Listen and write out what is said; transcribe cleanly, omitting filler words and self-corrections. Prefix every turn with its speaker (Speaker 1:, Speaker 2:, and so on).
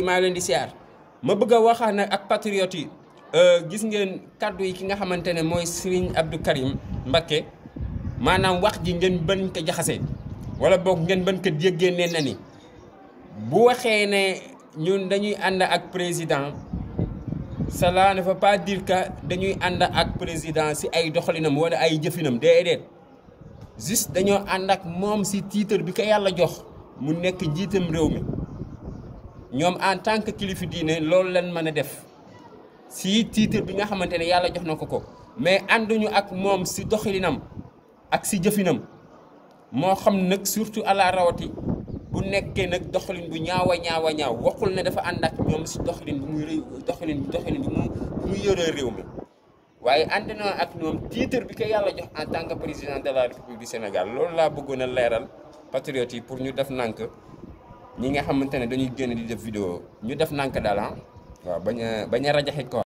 Speaker 1: maa leen di siyaar ma bëgg a waxaan nag ak patriote yi gis ngeen kàddu yi ki nga xamante ne mooy Serigne Abdou Karim Mbacké maanaam wax ji ngeen bën ko jaxase wala boog ngeen bën ko jéggee ne na ni bu waxee ne ñun dañuy ànd ak président cela ne veut pas dire que dañuy ànd ak président si ay doxalinam wala ay jëfinam déedéet juste dañoo ànd ak moom si titre bi ko yàlla jox mu nekk njiitam réew mi ñoom en tant que kilifa diine loolu lañ mën a def si titre bi nga xamante ne yàlla jox na ko mais ànduñu ak moom si doxalinam ak si jëfinam moo xam nag surtout à la rawati bu nekkee nag doxalin bu ñaaw waxul ne dafa ànd ak ñoom si doxalin bu muy doxalin bi muy yore réew mi waaye ànd na ak ñoom titre bi ko yàlla jox en tant que président de la République du Sénégal loolu laa bëggoon a leeral patriotes yi pour ñu def nànk ñi nga xamante ne dañuy génn di def vidéo ñu def nànk daal waaw bañ a rajaxe quoi.